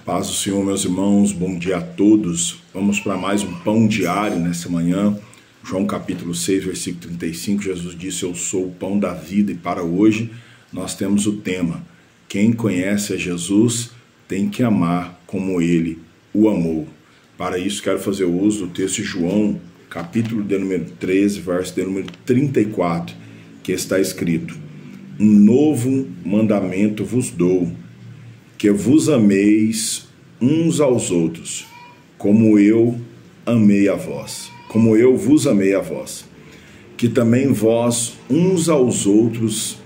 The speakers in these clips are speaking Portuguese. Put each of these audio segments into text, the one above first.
Paz do Senhor, meus irmãos, bom dia a todos. Vamos para mais um pão diário nessa manhã. João capítulo 6, versículo 35, Jesus disse: eu sou o pão da vida. E para hoje nós temos o tema: quem conhece a Jesus tem que amar como ele o amou. Para isso quero fazer uso do texto de João, capítulo de número 13, verso de número 34, que está escrito: um novo mandamento vos dou, que vos ameis uns aos outros, como eu amei a vós, como eu vos amei a vós, que também vós uns aos outros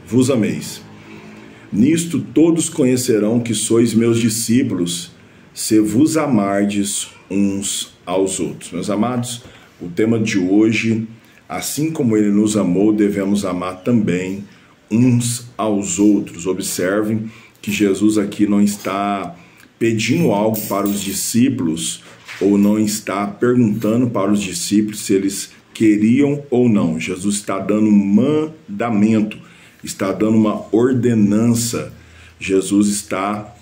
vos ameis. Nisto todos conhecerão que sois meus discípulos, se vos amardes uns aos outros. Meus amados, o tema de hoje: assim como ele nos amou, devemos amar também uns aos outros. Observem que Jesus aqui não está pedindo algo para os discípulos, ou não está perguntando para os discípulos se eles queriam ou não. Jesus está dando um mandamento, está dando uma ordenança. Jesus está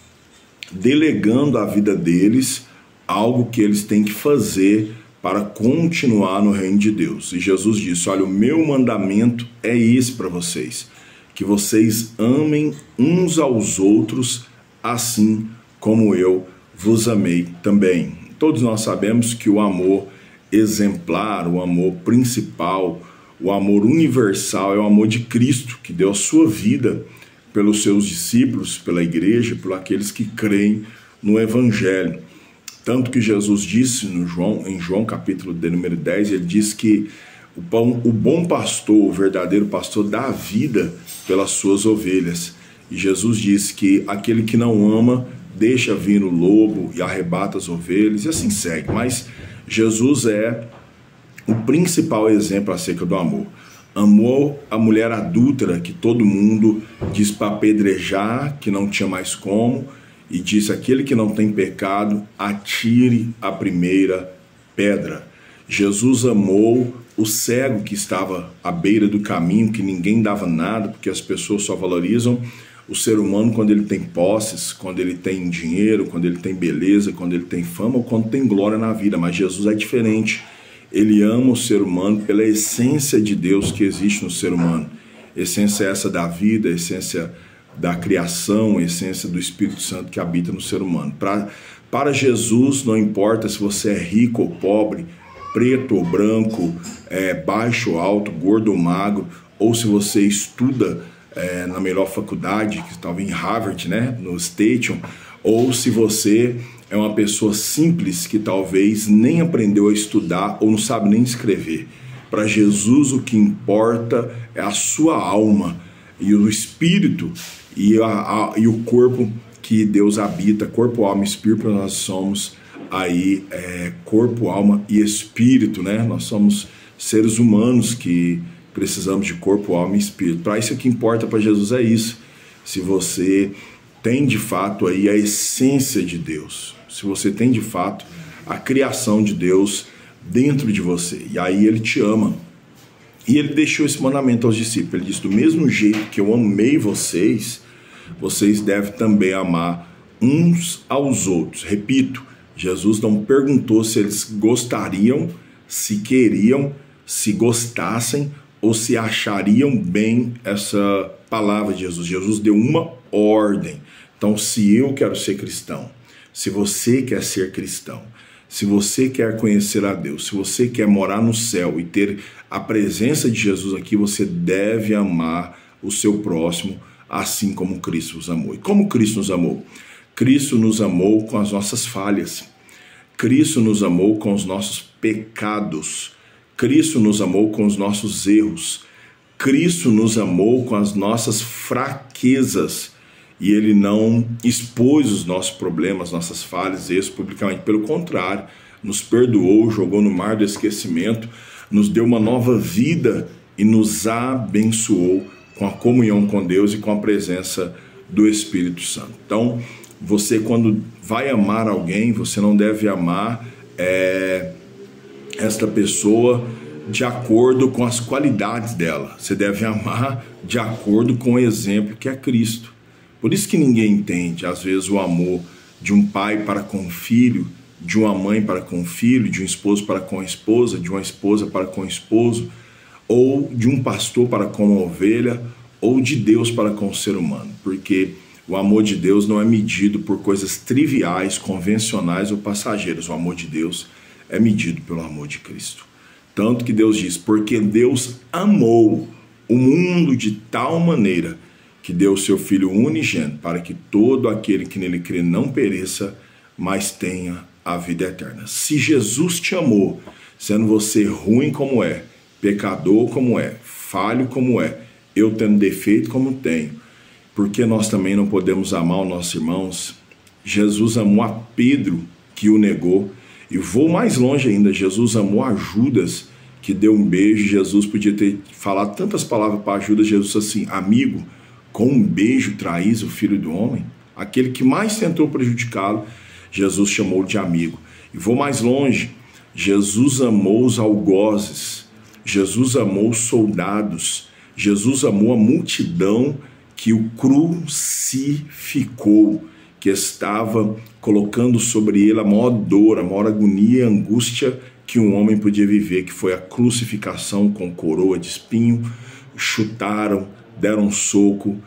delegando à vida deles algo que eles têm que fazer para continuar no reino de Deus. E Jesus disse: olha, o meu mandamento é esse para vocês, que vocês amem uns aos outros, assim como eu vos amei também. Todos nós sabemos que o amor exemplar, o amor principal, o amor universal é o amor de Cristo, que deu a sua vida pelos seus discípulos, pela igreja, por aqueles que creem no Evangelho. Tanto que Jesus disse em João capítulo de número 10, ele diz que o bom pastor, o verdadeiro pastor, dá a vida pelas suas ovelhas. E Jesus disse que aquele que não ama, deixa vir o lobo e arrebata as ovelhas, e assim segue. Mas Jesus é o principal exemplo acerca do amor. Amou a mulher adúltera, que todo mundo diz para apedrejar, que não tinha mais como, e disse: aquele que não tem pecado, atire a primeira pedra. Jesus amou o cego que estava à beira do caminho, que ninguém dava nada, porque as pessoas só valorizam o ser humano quando ele tem posses, quando ele tem dinheiro, quando ele tem beleza, quando ele tem fama ou quando tem glória na vida. Mas Jesus é diferente. Ele ama o ser humano pela essência de Deus que existe no ser humano. Essência essa da vida, essência da criação, essência do Espírito Santo que habita no ser humano. Para Jesus, não importa se você é rico ou pobre, preto ou branco, baixo ou alto, gordo ou magro, ou se você estuda na melhor faculdade, que estava em Harvard, né, no Station, ou se você é uma pessoa simples que talvez nem aprendeu a estudar ou não sabe nem escrever. Para Jesus, o que importa é a sua alma e o espírito e o corpo que Deus habita. Corpo, alma e espírito, nós somos aí corpo, alma e espírito, né? Nós somos seres humanos que precisamos de corpo, alma e espírito. Para isso, o que importa para Jesus é isso. Se você tem de fato aí a essência de Deus, se você tem de fato a criação de Deus dentro de você, e aí ele te ama. E ele deixou esse mandamento aos discípulos. Ele disse: do mesmo jeito que eu amei vocês, vocês devem também amar uns aos outros. Repito, Jesus não perguntou se eles gostariam, se queriam, se gostassem ou se achariam bem essa palavra de Jesus. Jesus deu uma ordem. Então, se eu quero ser cristão, se você quer ser cristão, se você quer conhecer a Deus, se você quer morar no céu e ter a presença de Jesus aqui, você deve amar o seu próximo assim como Cristo os amou. E como Cristo nos amou? Cristo nos amou com as nossas falhas. Cristo nos amou com os nossos pecados. Cristo nos amou com os nossos erros. Cristo nos amou com as nossas fraquezas. E ele não expôs os nossos problemas, nossas falhas, erros publicamente. Pelo contrário, nos perdoou, jogou no mar do esquecimento, nos deu uma nova vida e nos abençoou com a comunhão com Deus e com a presença do Espírito Santo. Então, você, quando vai amar alguém, você não deve amar esta pessoa de acordo com as qualidades dela. Você deve amar de acordo com o exemplo que é Cristo. Por isso que ninguém entende, às vezes, o amor de um pai para com o filho, de uma mãe para com o filho, de um esposo para com a esposa, de uma esposa para com o esposo, ou de um pastor para com uma ovelha, ou de Deus para com o ser humano. Porque o amor de Deus não é medido por coisas triviais, convencionais ou passageiras. O amor de Deus é medido pelo amor de Cristo. Tanto que Deus diz, porque Deus amou o mundo de tal maneira que deu o seu Filho unigênito para que todo aquele que nele crê não pereça, mas tenha a vida eterna. Se Jesus te amou, sendo você ruim como é, pecador como é, falho como é, eu tendo defeito como tenho, porque nós também não podemos amar os nossos irmãos? Jesus amou a Pedro, que o negou, e vou mais longe ainda, Jesus amou a Judas, que deu um beijo. Jesus podia ter falado tantas palavras para Judas. Jesus assim, amigo, com um beijo traís o Filho do Homem? Aquele que mais tentou prejudicá-lo, Jesus chamou de amigo. E vou mais longe, Jesus amou os algozes, Jesus amou os soldados, Jesus amou a multidão que o crucificou, que estava colocando sobre ele a maior dor, a maior agonia e angústia que um homem podia viver, que foi a crucificação com coroa de espinho. Chutaram, deram um soco,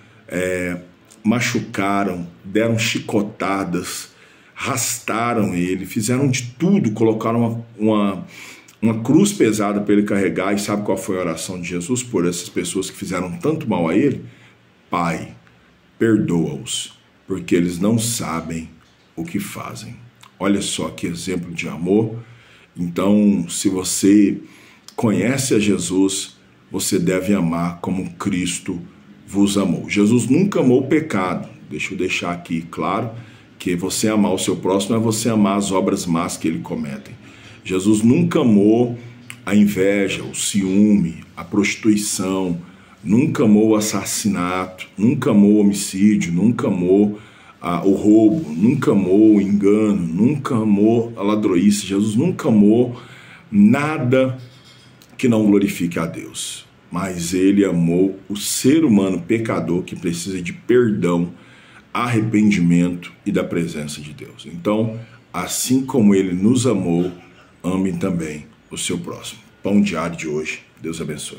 machucaram, deram chicotadas, arrastaram ele, fizeram de tudo, colocaram uma cruz pesada para ele carregar. E sabe qual foi a oração de Jesus por essas pessoas que fizeram tanto mal a ele? Pai, perdoa-os, porque eles não sabem o que fazem. Olha só que exemplo de amor. Então, se você conhece a Jesus, você deve amar como Cristo vos amou. Jesus nunca amou o pecado. Deixa eu deixar aqui claro que você amar o seu próximo é você amar as obras más que ele comete. Jesus nunca amou a inveja, o ciúme, a prostituição, nunca amou o assassinato, nunca amou o homicídio, nunca amou o roubo, nunca amou o engano, nunca amou a ladroice. Jesus nunca amou nada que não glorifique a Deus. Mas ele amou o ser humano pecador que precisa de perdão, arrependimento e da presença de Deus. Então, assim como ele nos amou, ame também o seu próximo. Pão diário de hoje. Deus abençoe.